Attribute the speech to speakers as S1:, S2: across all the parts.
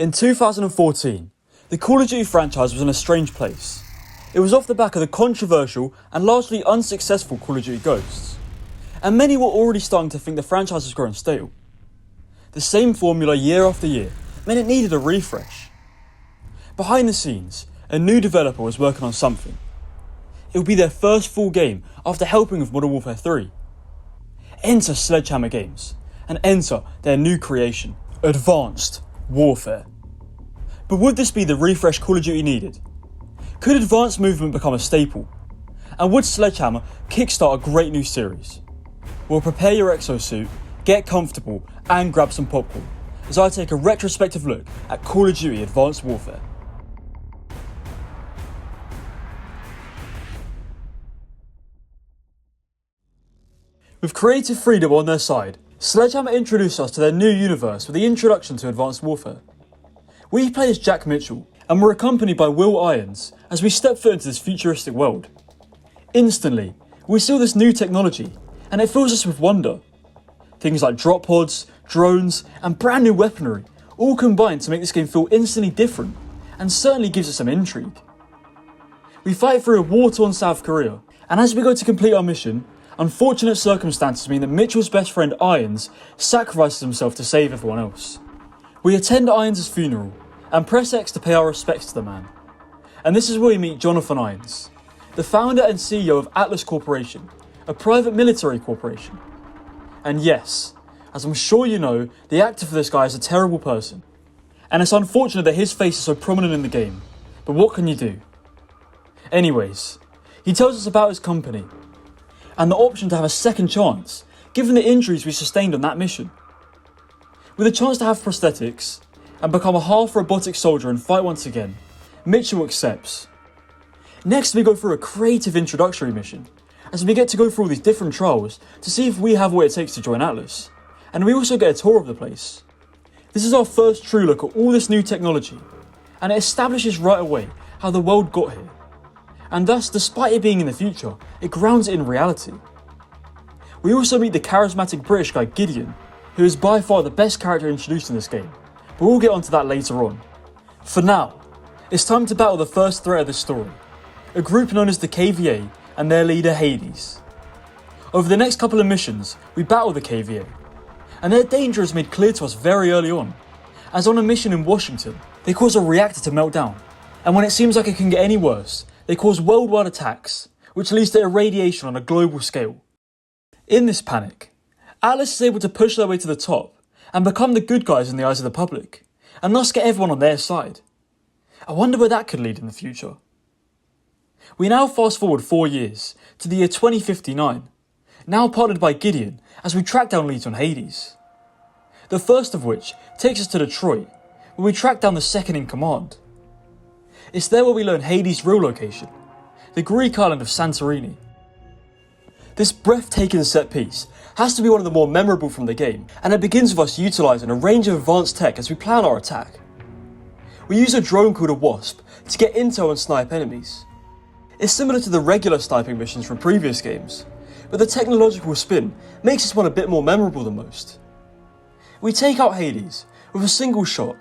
S1: In 2014, the Call of Duty franchise was in a strange place. It was off the back of the controversial and largely unsuccessful Call of Duty Ghosts, and many were already starting to think the franchise was growing stale. The same formula year after year meant it needed a refresh. Behind the scenes, a new developer was working on something. It would be their first full game after helping with Modern Warfare 3. Enter Sledgehammer Games, and enter their new creation, Advanced Warfare. But would this be the refresh Call of Duty needed? Could advanced movement become a staple? And would Sledgehammer kickstart a great new series? Well, prepare your exosuit, get comfortable, and grab some popcorn as I take a retrospective look at Call of Duty Advanced Warfare. With creative freedom on their side, Sledgehammer introduced us to their new universe with the introduction to Advanced Warfare. We play as Jack Mitchell, and we're accompanied by Will Irons as we step foot into this futuristic world. Instantly, we see all this new technology, and it fills us with wonder. Things like drop pods, drones, and brand new weaponry all combine to make this game feel instantly different, and certainly gives it some intrigue. We fight through a war-torn South Korea, and as we go to complete our mission, unfortunate circumstances mean that Mitchell's best friend Irons sacrifices himself to save everyone else. We attend Irons' funeral and press X to pay our respects to the man. And this is where we meet Jonathan Irons, the founder and CEO of Atlas Corporation, a private military corporation. And yes, as I'm sure you know, the actor for this guy is a terrible person. And it's unfortunate that his face is so prominent in the game, but what can you do? Anyways, he tells us about his company, and the option to have a second chance, given the injuries we sustained on that mission. With a chance to have prosthetics, and become a half-robotic soldier and fight once again, Mitchell accepts. Next we go through a creative introductory mission, as we get to go through all these different trials to see if we have what it takes to join Atlas, and we also get a tour of the place. This is our first true look at all this new technology, and it establishes right away how the world got here. And thus, despite it being in the future, it grounds it in reality. We also meet the charismatic British guy Gideon, who is by far the best character introduced in this game, but we'll get onto that later on. For now, it's time to battle the first threat of the story, a group known as the KVA and their leader Hades. Over the next couple of missions, we battle the KVA, and their danger is made clear to us very early on, as on a mission in Washington, they cause a reactor to melt down, and when it seems like it can get any worse, they cause worldwide attacks, which leads to irradiation on a global scale. In this panic, Atlas is able to push their way to the top and become the good guys in the eyes of the public, and thus get everyone on their side. I wonder where that could lead in the future. We now fast forward 4 years, to the year 2059, now partnered by Gideon as we track down leads on Hades. The first of which takes us to Detroit, where we track down the second in command. It's there where we learn Hades' real location, the Greek island of Santorini. This breathtaking set piece has to be one of the more memorable from the game, and it begins with us utilising a range of advanced tech as we plan our attack. We use a drone called a Wasp to get intel and snipe enemies. It's similar to the regular sniping missions from previous games, but the technological spin makes this one a bit more memorable than most. We take out Hades with a single shot,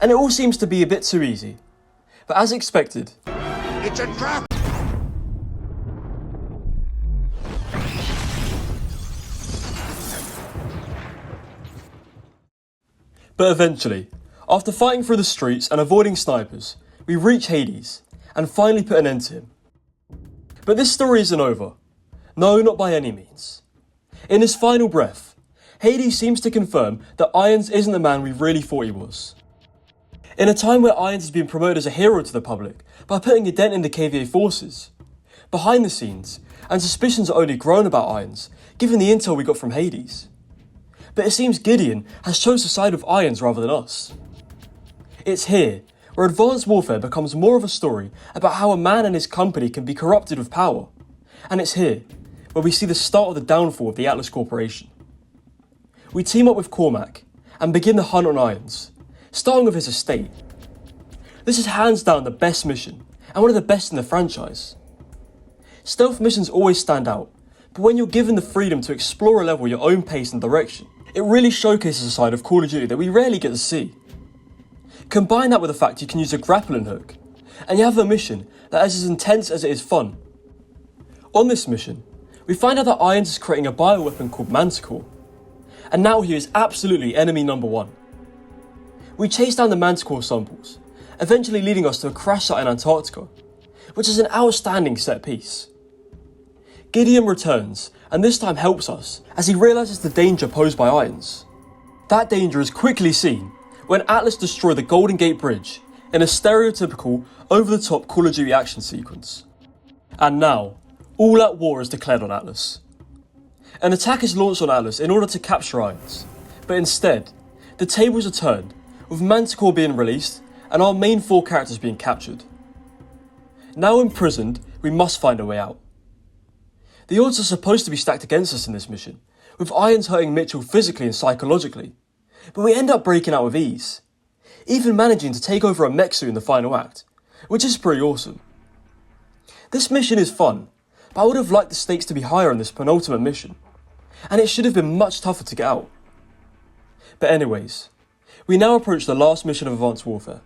S1: and it all seems to be a bit too easy. But as expected,
S2: it's a trap!
S1: But eventually, after fighting through the streets and avoiding snipers, we reach Hades and finally put an end to him. But this story isn't over. No, not by any means. In his final breath, Hades seems to confirm that Irons isn't the man we really thought he was. In a time where Irons has been promoted as a hero to the public by putting a dent in the KVA forces, behind the scenes, and suspicions are only grown about Irons, given the intel we got from Hades. But it seems Gideon has chose the side of Irons rather than us. It's here where Advanced Warfare becomes more of a story about how a man and his company can be corrupted with power, and it's here where we see the start of the downfall of the Atlas Corporation. We team up with Cormac and begin the hunt on Irons, starting with his estate. This is hands down the best mission, and one of the best in the franchise. Stealth missions always stand out, but when you're given the freedom to explore a level at your own pace and direction, it really showcases a side of Call of Duty that we rarely get to see. Combine that with the fact you can use a grappling hook, and you have a mission that is as intense as it is fun. On this mission, we find out that Irons is creating a bioweapon called Manticore, and now he is absolutely enemy number one. We chase down the Manticore samples, eventually leading us to a crash site in Antarctica, which is an outstanding set piece. Gideon returns, and this time helps us, as he realises the danger posed by Irons. That danger is quickly seen when Atlas destroy the Golden Gate Bridge in a stereotypical, over-the-top Call of Duty action sequence. And now, all-out war is declared on Atlas. An attack is launched on Atlas in order to capture Irons, but instead, the tables are turned, with Manticore being released and our main 4 characters being captured. Now imprisoned, we must find a way out. The odds are supposed to be stacked against us in this mission, with Irons hurting Mitchell physically and psychologically, but we end up breaking out with ease, even managing to take over a mech suit in the final act, which is pretty awesome. This mission is fun, but I would have liked the stakes to be higher in this penultimate mission, and it should have been much tougher to get out. But anyways, we now approach the last mission of Advanced Warfare.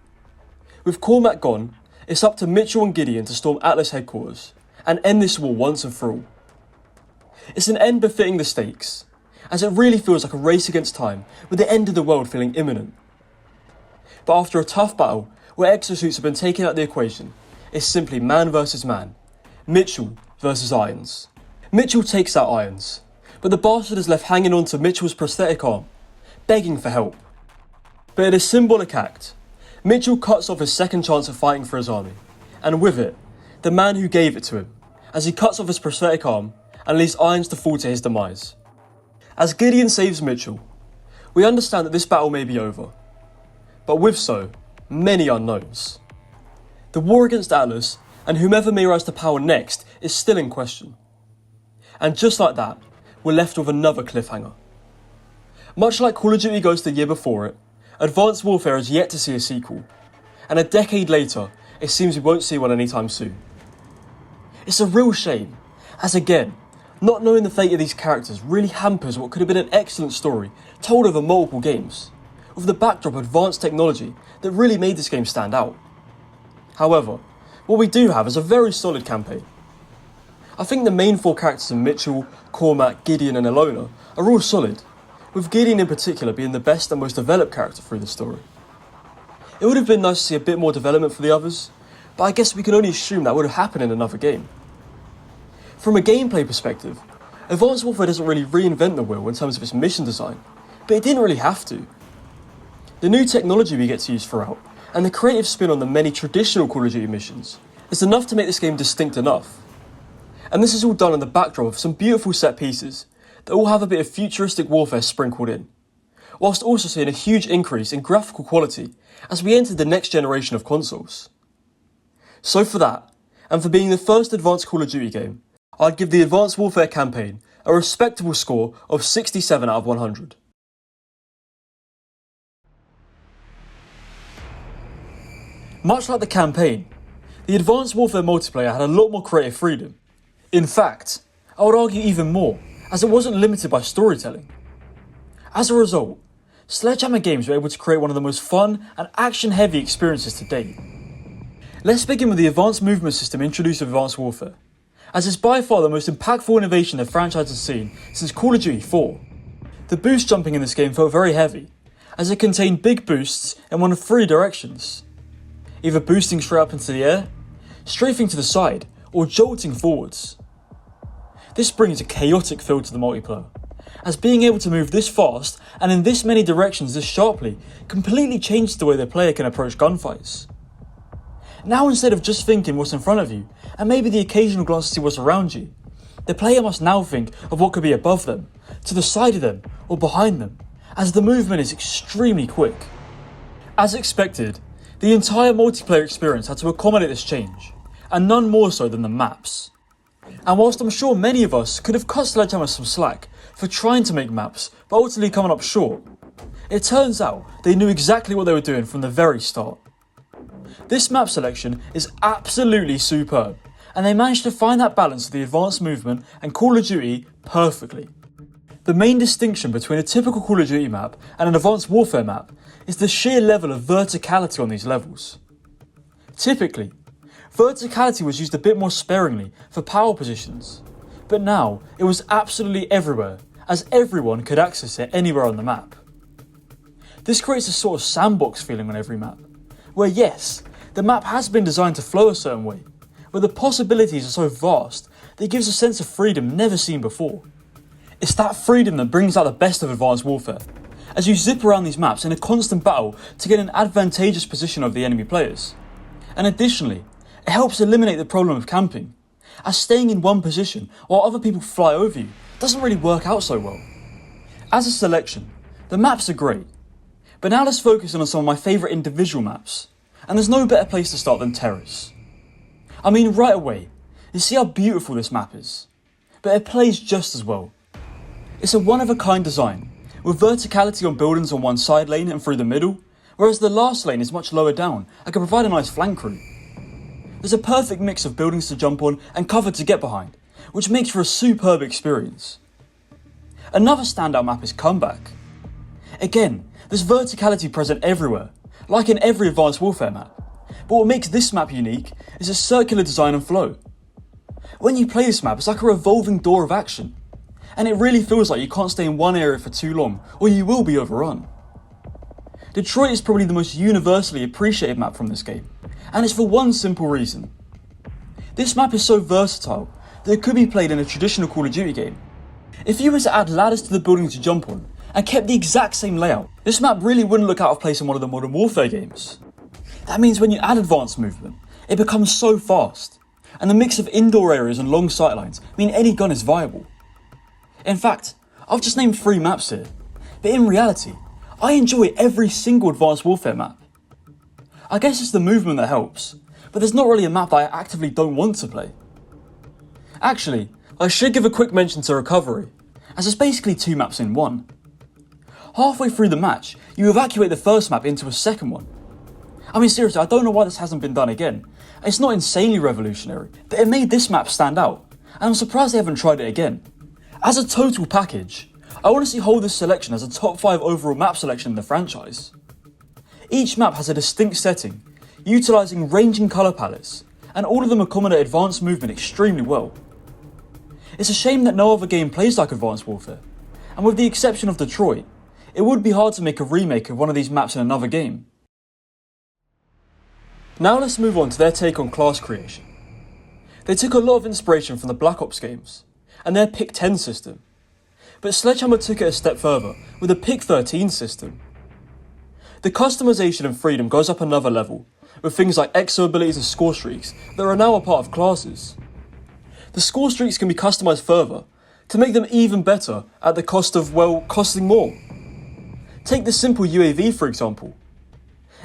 S1: With Cormac gone, it's up to Mitchell and Gideon to storm Atlas headquarters and end this war once and for all. It's an end befitting the stakes, as it really feels like a race against time, with the end of the world feeling imminent. But after a tough battle, where exosuits have been taken out of the equation, it's simply man versus man, Mitchell versus Irons. Mitchell takes out Irons, but the bastard is left hanging on to Mitchell's prosthetic arm, begging for help. But in a symbolic act, Mitchell cuts off his second chance of fighting for his army, and with it, the man who gave it to him, as he cuts off his prosthetic arm and leaves Irons to fall to his demise. As Gideon saves Mitchell, we understand that this battle may be over, but with so, many unknowns. The war against Atlas, and whomever may rise to power next, is still in question. And just like that, we're left with another cliffhanger. Much like Call of Duty Ghosts the year before it, Advanced Warfare has yet to see a sequel, and a decade later, it seems we won't see one anytime soon. It's a real shame, as again, not knowing the fate of these characters really hampers what could have been an excellent story told over multiple games, with the backdrop of advanced technology that really made this game stand out. However, what we do have is a very solid campaign. I think the main 4 characters of Mitchell, Cormac, Gideon and Ilona are all solid, with Gideon in particular being the best and most developed character through the story. It would have been nice to see a bit more development for the others, but I guess we can only assume that would have happened in another game. From a gameplay perspective, Advanced Warfare doesn't really reinvent the wheel in terms of its mission design, but it didn't really have to. The new technology we get to use throughout, and the creative spin on the many traditional Call of Duty missions, is enough to make this game distinct enough. And this is all done on the backdrop of some beautiful set pieces that all have a bit of futuristic warfare sprinkled in, whilst also seeing a huge increase in graphical quality as we enter the next generation of consoles. So for that, and for being the first advanced Call of Duty game, I'd give the Advanced Warfare campaign a respectable score of 67 out of 100. Much like the campaign, the Advanced Warfare multiplayer had a lot more creative freedom. In fact, I would argue even more, as it wasn't limited by storytelling. As a result, Sledgehammer Games were able to create one of the most fun and action-heavy experiences to date. Let's begin with the advanced movement system introduced with Advanced Warfare, as it's by far the most impactful innovation the franchise has seen since Call of Duty 4. The boost jumping in this game felt very heavy, as it contained big boosts in one of 3 directions, either boosting straight up into the air, strafing to the side, or jolting forwards. This brings a chaotic feel to the multiplayer, as being able to move this fast and in this many directions this sharply completely changes the way the player can approach gunfights. Now instead of just thinking what's in front of you, and maybe the occasional glance to see what's around you, the player must now think of what could be above them, to the side of them, or behind them, as the movement is extremely quick. As expected, the entire multiplayer experience had to accommodate this change, and none more so than the maps. And whilst I'm sure many of us could have cut Sledgehammer some slack for trying to make maps but ultimately coming up short, it turns out they knew exactly what they were doing from the very start. This map selection is absolutely superb, and they managed to find that balance of the advanced movement and Call of Duty perfectly. The main distinction between a typical Call of Duty map and an Advanced Warfare map is the sheer level of verticality on these levels. Typically, verticality was used a bit more sparingly for power positions, but now it was absolutely everywhere, as everyone could access it anywhere on the map. This creates a sort of sandbox feeling on every map, where yes, the map has been designed to flow a certain way, but the possibilities are so vast that it gives a sense of freedom never seen before. It's that freedom that brings out the best of Advanced Warfare, as you zip around these maps in a constant battle to get an advantageous position of the enemy players. And additionally, it helps eliminate the problem of camping, as staying in one position while other people fly over you doesn't really work out so well. As a selection, the maps are great, but now let's focus on some of my favourite individual maps, and there's no better place to start than Terrace. I mean, right away, you see how beautiful this map is, but it plays just as well. It's a one-of-a-kind design, with verticality on buildings on one side lane and through the middle, whereas the last lane is much lower down and can provide a nice flank route. There's a perfect mix of buildings to jump on and cover to get behind, which makes for a superb experience. Another standout map is Comeback. Again, there's verticality present everywhere, like in every Advanced Warfare map, but what makes this map unique is its circular design and flow. When you play this map, it's like a revolving door of action, and it really feels like you can't stay in one area for too long, or you will be overrun. Detroit is probably the most universally appreciated map from this game, and it's for one simple reason. This map is so versatile that it could be played in a traditional Call of Duty game. If you were to add ladders to the building to jump on, and kept the exact same layout, this map really wouldn't look out of place in one of the Modern Warfare games. That means when you add advanced movement, it becomes so fast, and the mix of indoor areas and long sightlines mean any gun is viable. In fact, I've just named 3 maps here, but in reality, I enjoy every single Advanced Warfare map. I guess it's the movement that helps, but there's not really a map that I actively don't want to play. Actually, I should give a quick mention to Recovery, as it's basically 2 maps in one. Halfway through the match, you evacuate the first map into a second one. I mean seriously, I don't know why this hasn't been done again. It's not insanely revolutionary, but it made this map stand out, and I'm surprised they haven't tried it again. As a total package, I honestly hold this selection as a top 5 overall map selection in the franchise. Each map has a distinct setting, utilising ranging colour palettes, and all of them accommodate advanced movement extremely well. It's a shame that no other game plays like Advanced Warfare, and with the exception of Detroit, it would be hard to make a remake of one of these maps in another game. Now let's move on to their take on class creation. They took a lot of inspiration from the Black Ops games, and their Pick 10 system, but Sledgehammer took it a step further with a Pick 13 system. The customization and freedom goes up another level, with things like exo abilities and score streaks that are now a part of classes. The score streaks can be customised further, to make them even better at the cost of, well, costing more. Take the simple UAV for example.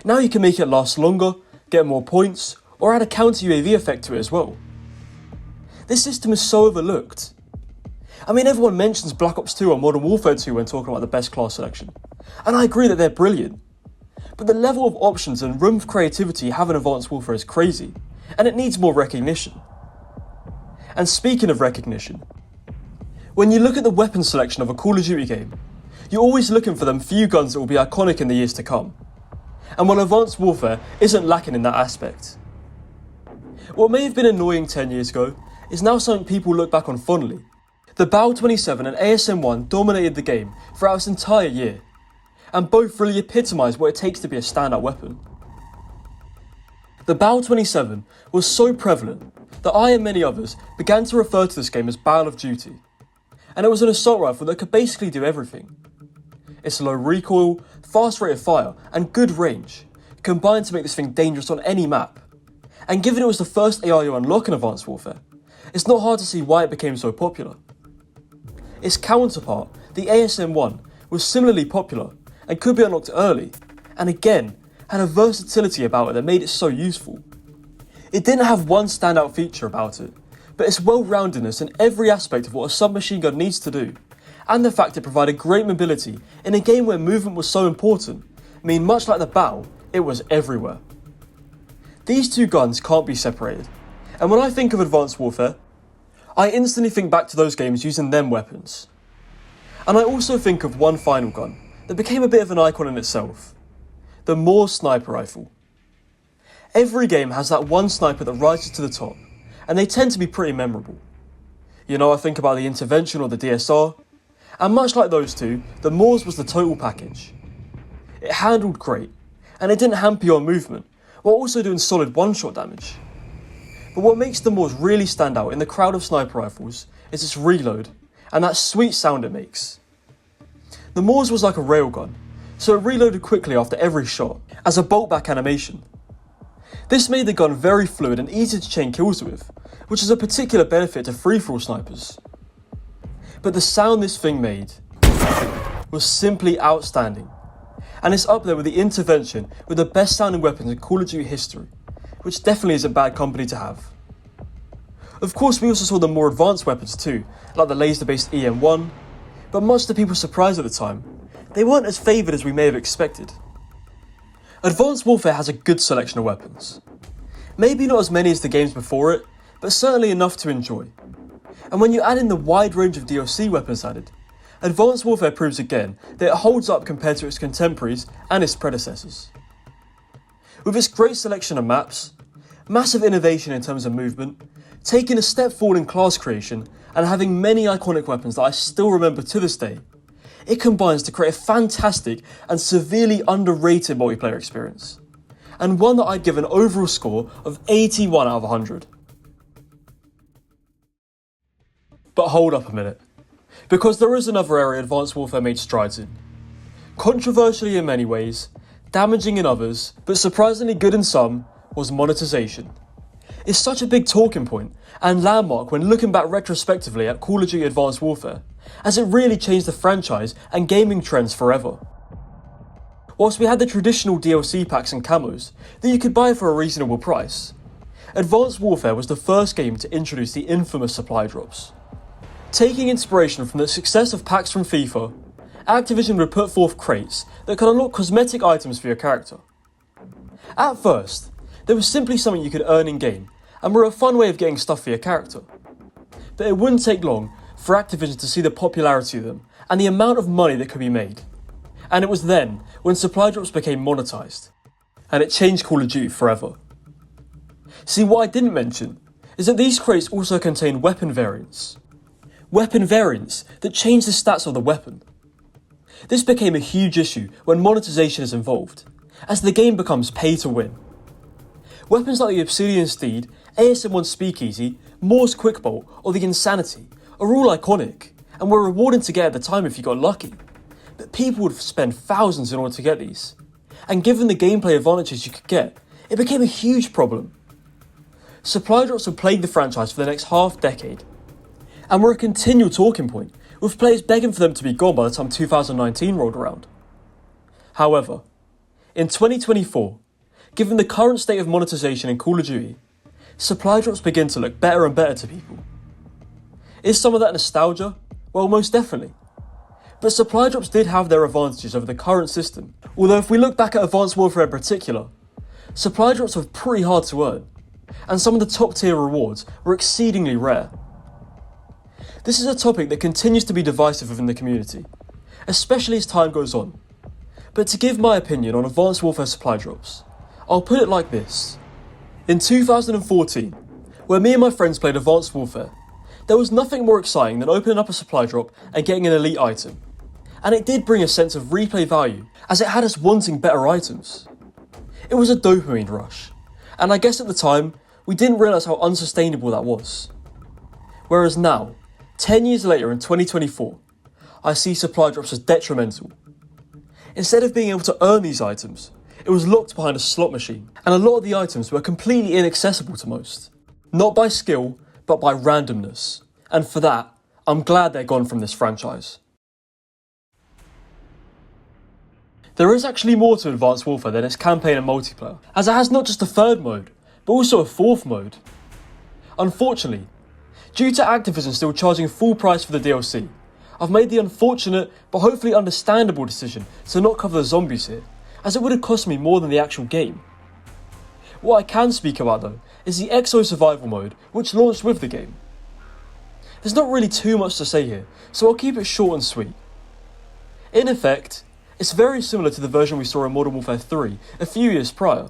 S1: Now you can make it last longer, get more points, or add a counter UAV effect to it as well. This system is so overlooked. I mean, everyone mentions Black Ops 2 or Modern Warfare 2 when talking about the best class selection, and I agree that they're brilliant. But the level of options and room for creativity you have in Advanced Warfare is crazy, and it needs more recognition. And speaking of recognition, when you look at the weapon selection of a Call of Duty game, you're always looking for them few guns that will be iconic in the years to come. And while Advanced Warfare isn't lacking in that aspect. What may have been annoying 10 years ago is now something people look back on fondly. The BAL-27 and ASM-1 dominated the game throughout its entire year, and both really epitomise what it takes to be a standout weapon. The BAL-27 was so prevalent that I and many others began to refer to this game as Battle of Duty, and it was an assault rifle that could basically do everything. Its low recoil, fast rate of fire, and good range combined to make this thing dangerous on any map. And given it was the first AR you unlock in Advanced Warfare, it's not hard to see why it became so popular. Its counterpart, the ASM-1, was similarly popular and could be unlocked early, and again, had a versatility about it that made it so useful. It didn't have one standout feature about it, but its well-roundedness in every aspect of what a submachine gun needs to do, and the fact it provided great mobility in a game where movement was so important, mean much like the BAL, it was everywhere. These two guns can't be separated, and when I think of Advanced Warfare, I instantly think back to those games using them weapons. And I also think of one final gun that became a bit of an icon in itself. the Moore sniper rifle. Every game has that one sniper that rises to the top, and they tend to be pretty memorable. I think about the Intervention or the DSR, and much like those two, the Moore's was the total package. It handled great, and it didn't hamper your movement, while also doing solid one-shot damage. But what makes the Moore's really stand out in the crowd of sniper rifles is its reload, and that sweet sound it makes. The Moore's was like a railgun, so it reloaded quickly after every shot, as a bolt-back animation. This made the gun very fluid and easy to chain kills with, which is a particular benefit to free-for-all snipers. But the sound this thing made was simply outstanding, and it's up there with the Intervention with the best sounding weapons in Call of Duty history, which definitely is a bad company to have. Of course, we also saw the more advanced weapons too, like the laser-based EM1, but much to people's surprise at the time, they weren't as favoured as we may have expected. Advanced Warfare has a good selection of weapons. Maybe not as many as the games before it, but certainly enough to enjoy. And when you add in the wide range of DLC weapons added, Advanced Warfare proves again that it holds up compared to its contemporaries and its predecessors. With its great selection of maps, massive innovation in terms of movement, taking a step forward in class creation, and having many iconic weapons that I still remember to this day, it combines to create a fantastic and severely underrated multiplayer experience, and one that I'd give an overall score of 81 out of 100. But hold up a minute, because there is another area Advanced Warfare made strides in. Controversially in many ways, damaging in others, but surprisingly good in some, was monetization. It's such a big talking point and landmark when looking back retrospectively at Call of Duty Advanced Warfare, as it really changed the franchise and gaming trends forever. Whilst we had the traditional DLC packs and camos that you could buy for a reasonable price, Advanced Warfare was the first game to introduce the infamous supply drops. Taking inspiration from the success of packs from FIFA, Activision would put forth crates that could unlock cosmetic items for your character. At first, they were simply something you could earn in-game and were a fun way of getting stuff for your character. But it wouldn't take long for Activision to see the popularity of them and the amount of money that could be made. And it was then when supply drops became monetized, and it changed Call of Duty forever. See, what I didn't mention is that these crates also contain weapon variants. Weapon variants that change the stats of the weapon. This became a huge issue when monetization is involved, as the game becomes pay to win. Weapons like the Obsidian Steed, ASM-1 Speakeasy, Moore's Quickbolt, or the Insanity are all iconic, and were rewarding to get at the time if you got lucky. But people would spend thousands in order to get these, and given the gameplay advantages you could get, it became a huge problem. Supply drops would plague the franchise for the next half-decade, and were a continual talking point, with players begging for them to be gone by the time 2019 rolled around. However, in 2024, given the current state of monetization in Call of Duty, supply drops begin to look better and better to people. Is some of that nostalgia? Well, most definitely. But supply drops did have their advantages over the current system, although if we look back at Advanced Warfare in particular, supply drops were pretty hard to earn, and some of the top tier rewards were exceedingly rare. This is a topic that continues to be divisive within the community, especially as time goes on. But to give my opinion on Advanced Warfare supply drops, I'll put it like this. In 2014, where me and my friends played Advanced Warfare, there was nothing more exciting than opening up a supply drop and getting an elite item. And it did bring a sense of replay value, as it had us wanting better items. It was a dopamine rush, and I guess at the time, we didn't realise how unsustainable that was. Whereas now, 10 years later in 2024, I see supply drops as detrimental. Instead of being able to earn these items, it was locked behind a slot machine, and a lot of the items were completely inaccessible to most. Not by skill, but by randomness. And for that, I'm glad they're gone from this franchise. There is actually more to Advanced Warfare than its campaign and multiplayer, as it has not just a third mode, but also a fourth mode. Unfortunately, due to Activision still charging full price for the DLC, I've made the unfortunate but hopefully understandable decision to not cover the zombies here, as it would have cost me more than the actual game. What I can speak about though is the Exo Survival mode, which launched with the game. There's not really too much to say here, so I'll keep it short and sweet. In effect, It's very similar to the version we saw in Modern Warfare 3 a few years prior,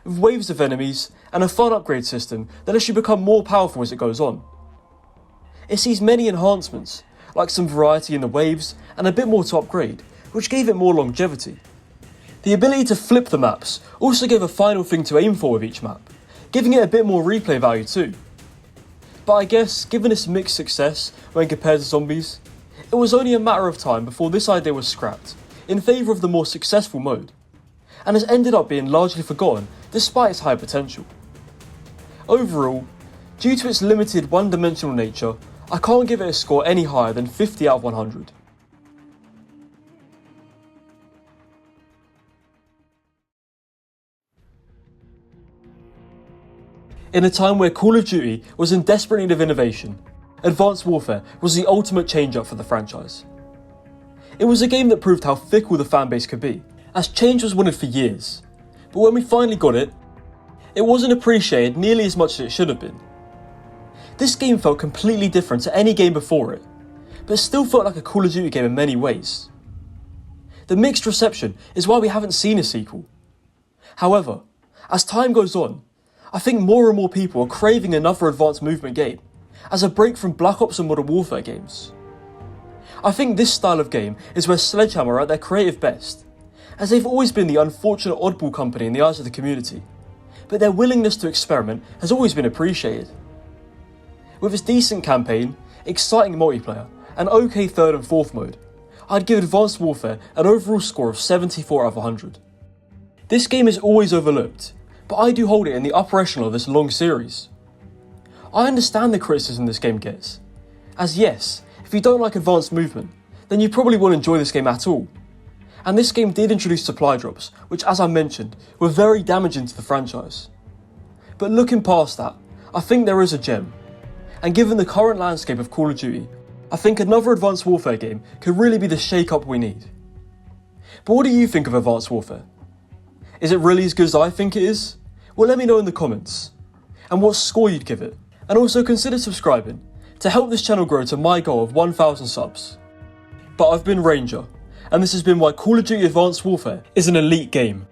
S1: with waves of enemies and a fun upgrade system that lets you become more powerful as it goes on. It sees many enhancements, like some variety in the waves and a bit more to upgrade, which gave it more longevity. The ability to flip the maps also gave a final thing to aim for with each map, giving it a bit more replay value too. But I guess, given its mixed success when compared to zombies, it was only a matter of time before this idea was scrapped, in favour of the more successful mode, and has ended up being largely forgotten despite its high potential. Overall, due to its limited one-dimensional nature, I can't give it a score any higher than 50 out of 100. In a time where Call of Duty was in desperate need of innovation, Advanced Warfare was the ultimate change-up for the franchise. It was a game that proved how fickle the fanbase could be, as change was wanted for years, but when we finally got it, it wasn't appreciated nearly as much as it should have been. This game felt completely different to any game before it, but still felt like a Call of Duty game in many ways. The mixed reception is why we haven't seen a sequel. However, as time goes on, I think more and more people are craving another advanced movement game, as a break from Black Ops and Modern Warfare games. I think this style of game is where Sledgehammer are at their creative best, as they've always been the unfortunate oddball company in the eyes of the community, but their willingness to experiment has always been appreciated. With its decent campaign, exciting multiplayer, and okay third and fourth mode, I'd give Advanced Warfare an overall score of 74 out of 100. This game is always overlooked, but I do hold it in the upper echelon of this long series. I understand the criticism this game gets, as yes, if you don't like advanced movement, then you probably won't enjoy this game at all. And this game did introduce supply drops, which as I mentioned, were very damaging to the franchise. But looking past that, I think there is a gem. And given the current landscape of Call of Duty, I think another Advanced Warfare game could really be the shake-up we need. But what do you think of Advanced Warfare? Is it really as good as I think it is? Well, let me know in the comments. And what score you'd give it. And also consider subscribing to help this channel grow to my goal of 1,000 subs. But I've been Ranger, and this has been why Call of Duty Advanced Warfare is an elite game.